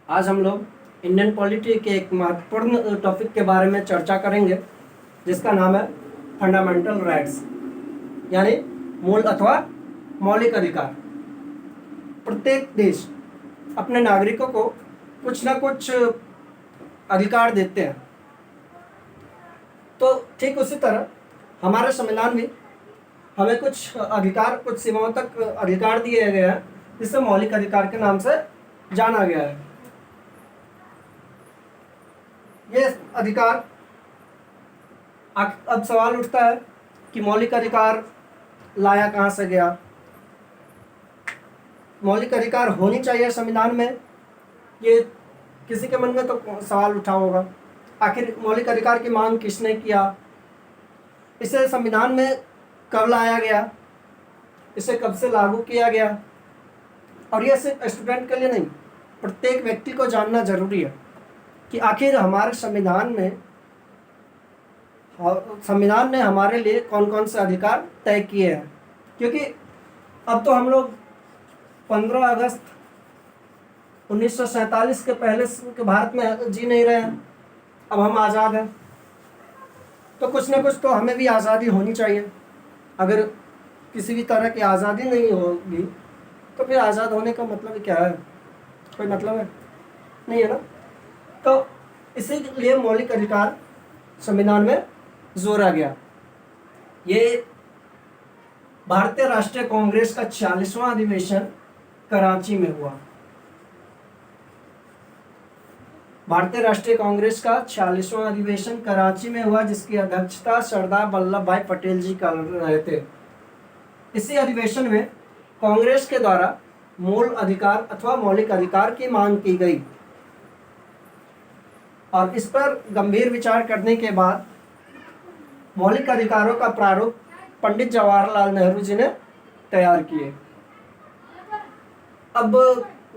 आज हम लोग इंडियन पॉलिटी के एक महत्वपूर्ण टॉपिक के बारे में चर्चा करेंगे, जिसका नाम है फंडामेंटल राइट्स, यानी मूल अथवा मौलिक अधिकार। प्रत्येक देश अपने नागरिकों को कुछ ना कुछ अधिकार देते हैं। तो ठीक उसी तरह हमारे संविधान भी हमें कुछ अधिकार, कुछ सीमाओं तक अधिकार दिए गए हैं, जिसे मौलिक अधिकार के नाम से जाना गया है। ये अधिकार, अब सवाल उठता है कि मौलिक अधिकार लाया कहाँ से गया। मौलिक अधिकार होनी चाहिए संविधान में, ये किसी के मन में तो सवाल उठा होगा। आखिर मौलिक अधिकार की मांग किसने किया, इसे संविधान में कब लाया गया, इसे कब से लागू किया गया। और यह सिर्फ स्टूडेंट के लिए नहीं, प्रत्येक व्यक्ति को जानना जरूरी है कि आखिर हमारे संविधान ने हमारे लिए कौन कौन से अधिकार तय किए हैं। क्योंकि अब तो हम लोग 15 अगस्त 1947 के पहले के भारत में जी नहीं रहे हैं। अब हम आज़ाद हैं, तो कुछ ना कुछ तो हमें भी आज़ादी होनी चाहिए। अगर किसी भी तरह की आज़ादी नहीं होगी तो फिर आज़ाद होने का मतलब क्या है? कोई मतलब है नहीं, है ना। तो इसीलिए मौलिक अधिकार संविधान में जोड़ा गया। ये भारतीय राष्ट्रीय कांग्रेस का 46वां अधिवेशन कराची में हुआ। भारतीय राष्ट्रीय कांग्रेस का 46वां अधिवेशन कराची में हुआ, जिसकी अध्यक्षता सरदार वल्लभ भाई पटेल जी कर रहे थे। इसी अधिवेशन में कांग्रेस के द्वारा मूल अधिकार अथवा मौलिक अधिकार की मांग की गई, और इस पर गंभीर विचार करने के बाद मौलिक अधिकारों का प्रारूप पंडित जवाहरलाल नेहरू जी ने तैयार किए। अब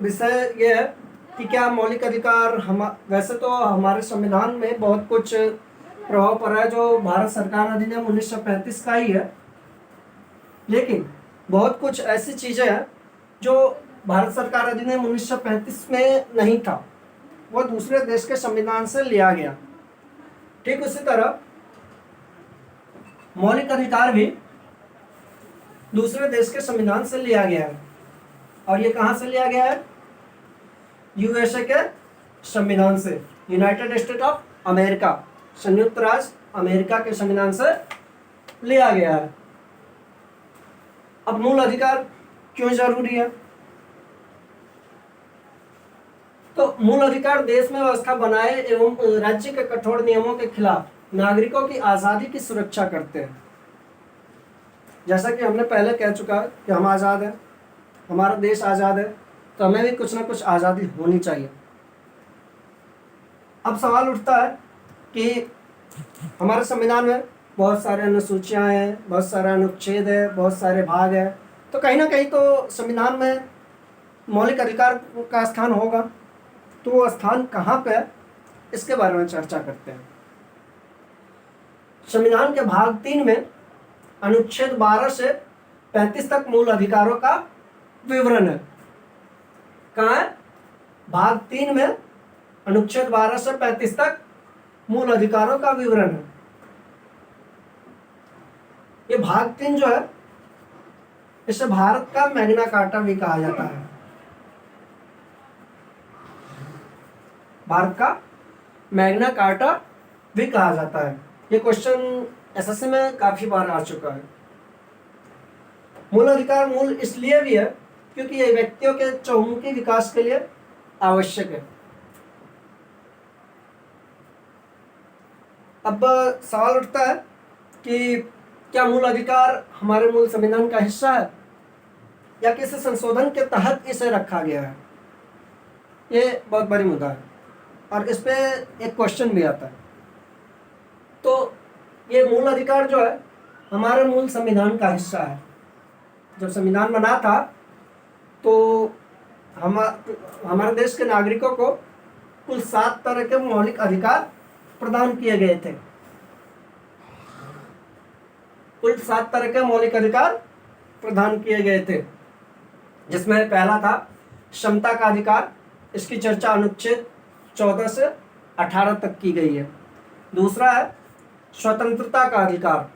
विषय यह है कि क्या मौलिक अधिकार वैसे तो हमारे संविधान में बहुत कुछ प्रभाव पड़ा है जो भारत सरकार अधिनियम 1935 का ही है, लेकिन बहुत कुछ ऐसी चीज़ें हैं जो भारत सरकार अधिनियम 1935 में नहीं था, वो दूसरे देश के संविधान से लिया गया। ठीक उसी तरह मौलिक अधिकार भी दूसरे देश के संविधान से लिया गया है। और ये कहाँ से लिया गया है? यूएसए के संविधान से, यूनाइटेड स्टेट ऑफ अमेरिका, संयुक्त राज्य अमेरिका के संविधान से लिया गया है। अब मूल अधिकार क्यों जरूरी है? तो मूल अधिकार देश में व्यवस्था बनाए एवं राज्य के कठोर नियमों के खिलाफ नागरिकों की आज़ादी की सुरक्षा करते हैं। जैसा कि हमने पहले कह चुका है कि हम आज़ाद हैं, हमारा देश आज़ाद है, तो हमें भी कुछ ना कुछ आज़ादी होनी चाहिए। अब सवाल उठता है कि हमारे संविधान में बहुत सारे अनुसूचियां हैं, बहुत सारे अनुच्छेद है, बहुत सारे भाग हैं, तो कहीं ना कहीं तो संविधान में मौलिक अधिकार का स्थान होगा। तो वो स्थान कहाँ पे है, इसके बारे में चर्चा करते हैं। संविधान के भाग 3 में अनुच्छेद 12 से 35 तक मूल अधिकारों का विवरण है। कहाँ है? भाग 3 में अनुच्छेद 12 से 35 तक मूल अधिकारों का विवरण है। ये भाग 3 जो है, इसे भारत का मैग्ना कार्टा भी कहा जाता है। भारत का मैग्ना कार्टा भी कहा जाता है। ये क्वेश्चन एसएससी में काफी बार आ चुका है। मूल अधिकार मूल इसलिए भी है क्योंकि ये व्यक्तियों के चहुमुखी विकास के लिए आवश्यक है। अब सवाल उठता है कि क्या मूल अधिकार हमारे मूल संविधान का हिस्सा है या किसी संशोधन के तहत इसे रखा गया है? ये बहुत बड़ी मुद्दा है और इस पे एक क्वेश्चन भी आता है। तो ये मूल अधिकार जो है हमारे मूल संविधान का हिस्सा है। जब संविधान बना था तो हमारे देश के नागरिकों को कुल 7 तरह के मौलिक अधिकार प्रदान किए गए थे। कुल 7 तरह के मौलिक अधिकार प्रदान किए गए थे, जिसमें पहला था क्षमता का अधिकार, इसकी चर्चा अनुच्छेद 14 से 18 तक की गई है। दूसरा है स्वतंत्रता का अधिकार,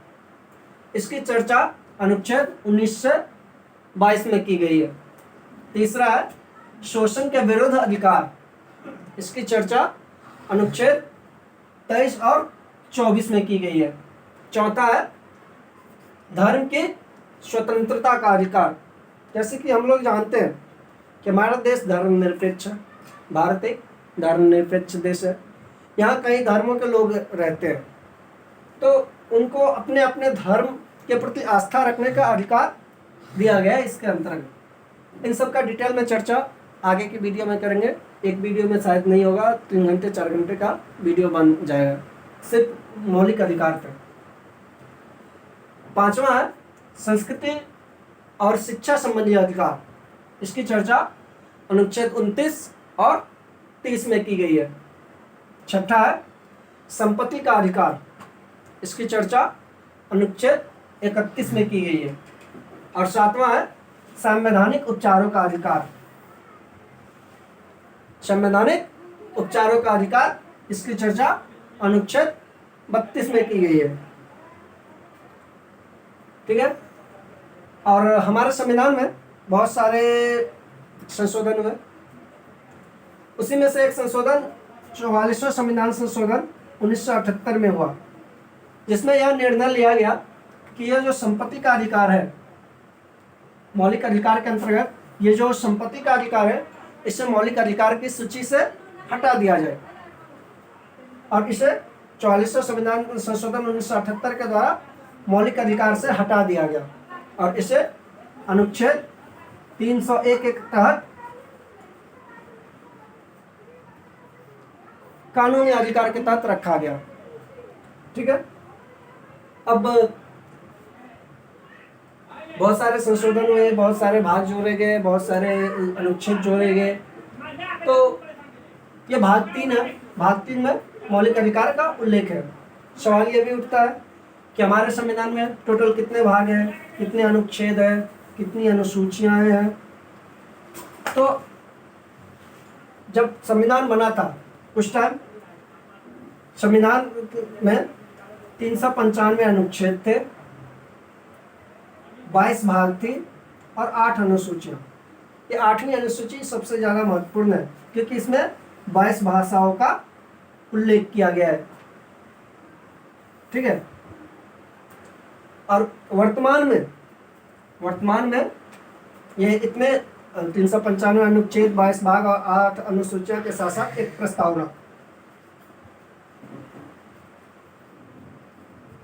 इसकी चर्चा अनुच्छेद 19 से 22 में की गई है। तीसरा है शोषण के विरुद्ध अधिकार, इसकी चर्चा अनुच्छेद 23 और 24 में की गई है। चौथा है धर्म की स्वतंत्रता का अधिकार, जैसे कि हम लोग जानते हैं कि हमारा देश धर्मनिरपेक्ष है, भारत एक धर्मनिरपेक्ष देश है। यहाँ कई धर्मों के लोग रहते हैं, तो उनको अपने अपने धर्म के प्रति आस्था रखने का अधिकार दिया गया है इसके अंतर्गत। इन सब का डिटेल में चर्चा आगे की वीडियो में करेंगे। एक वीडियो में शायद नहीं होगा, 3 घंटे 4 घंटे का वीडियो बन जाएगा सिर्फ मौलिक अधिकार पर। पांचवा है संस्कृति और शिक्षा संबंधी अधिकार, इसकी चर्चा अनुच्छेद 29 और 30 में की गई है। छठा है संपत्ति का अधिकार, इसकी चर्चा अनुच्छेद 31 में की गई है। और सातवां है संवैधानिक उपचारों का अधिकार, संवैधानिक उपचारों का अधिकार, इसकी चर्चा अनुच्छेद 32 में की गई है। ठीक है। और हमारे संविधान में बहुत सारे संशोधन हुए, उसी में से एक संशोधन 44वां संविधान संशोधन 1978 में हुआ, जिसमें यह निर्णय लिया गया कि यह जो संपत्ति का अधिकार है, मौलिक अधिकार के अंतर्गत ये जो संपत्ति का अधिकार है, इसे मौलिक अधिकार की सूची से हटा दिया जाए और इसे 44वां संविधान संशोधन 1978 के द्वारा मौलिक अधिकार से हटा दिया गया और इसे अनुच्छेद 301 के तहत कानूनी अधिकार के तहत रखा गया। ठीक है। अब बहुत सारे संशोधन हुए, बहुत सारे भाग जोड़े गए, बहुत सारे अनुच्छेद जोड़े गए। तो ये भाग 3 है। भाग 3 में मौलिक अधिकार का उल्लेख है। सवाल ये भी उठता है कि हमारे संविधान में टोटल कितने भाग हैं, कितने अनुच्छेद हैं, कितनी अनुसूचियां हैं। तो जब संविधान बना था उस टाइम संविधान में 395 अनुच्छेद थे, 22 भाग थी और 8 अनुसूचियां। ये 8वीं अनुसूची सबसे ज़्यादा महत्वपूर्ण है क्योंकि इसमें 22 भाषाओं का उल्लेख किया गया है। ठीक है। और वर्तमान में ये इतने 395 अनुच्छेद, 22 भाग और 8 अनुसूचियों के साथ साथ एक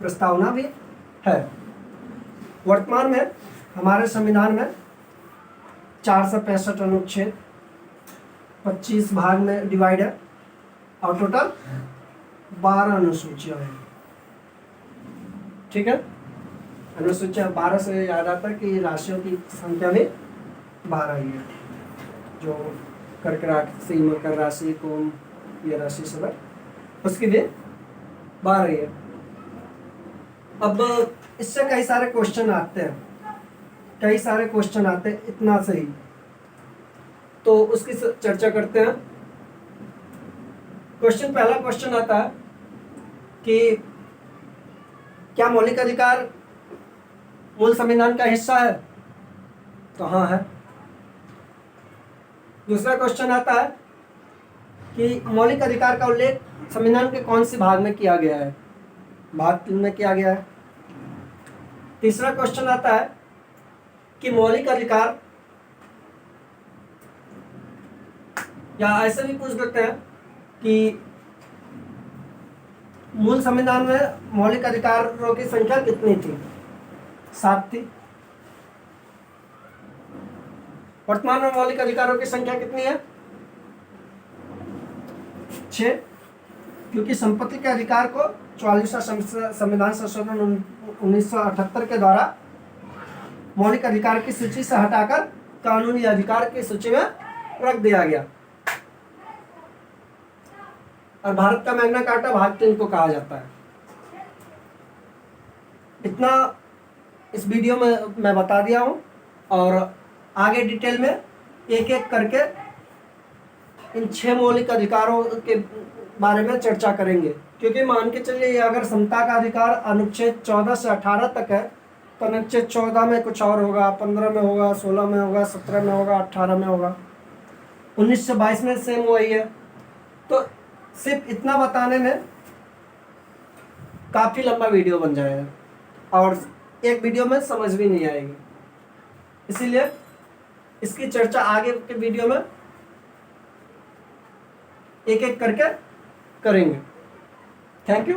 प्रस्तावना भी है। वर्तमान में हमारे संविधान में 465 अनुच्छेद, 25 भाग में डिवाइड है और टोटल 12 अनुसूचियां हैं। ठीक है। अनुसूचियां 12 से याद आता है कि राशियों की संख्या भी 12 ही है, जो कर्क राशि, मकर राशि, कुंभ, ये राशि सब है, उसकी भी 12 ही है। अब इससे कई सारे क्वेश्चन आते हैं, इतना सही, तो उसकी चर्चा करते हैं। पहला क्वेश्चन आता है कि क्या मौलिक अधिकार मूल संविधान का हिस्सा है? तो हाँ है। दूसरा क्वेश्चन आता है कि मौलिक अधिकार का उल्लेख संविधान के कौन सी भाग में किया गया है? भाग 3 में किया गया है। तीसरा क्वेश्चन आता है कि मौलिक अधिकार, या ऐसे भी पूछ सकते हैं कि मूल संविधान में मौलिक अधिकारों की संख्या कितनी थी? 7 थी। वर्तमान में मौलिक अधिकारों की संख्या कितनी है? 6, क्योंकि संपत्ति के अधिकार को 44वां संविधान संशोधन 1978 के द्वारा मौलिक अधिकार की सूची से हटाकर कानूनी अधिकार की सूची में रख दिया गया और भारत का मैग्ना कार्टा भाग 3 को कहा जाता है। इतना इस वीडियो में मैं बता दिया हूँ और आगे डिटेल में एक एक करके इन 6 मौलिक अधिकारों के बारे में चर्चा करेंगे, क्योंकि मान के चलिए अगर समता का अधिकार अनुच्छेद 14 से 18 तक है, तो अनुच्छेद 14 में कुछ और होगा, 15 में होगा, 16 में होगा, 17 में होगा, 18 में होगा, 19 से 22 में सेम वही है। तो सिर्फ इतना बताने में काफ़ी लंबा वीडियो बन जाएगा और एक वीडियो में समझ भी नहीं आएगी। इसीलिए इसकी चर्चा आगे के वीडियो में एक एक करके करेंगे। Thank you.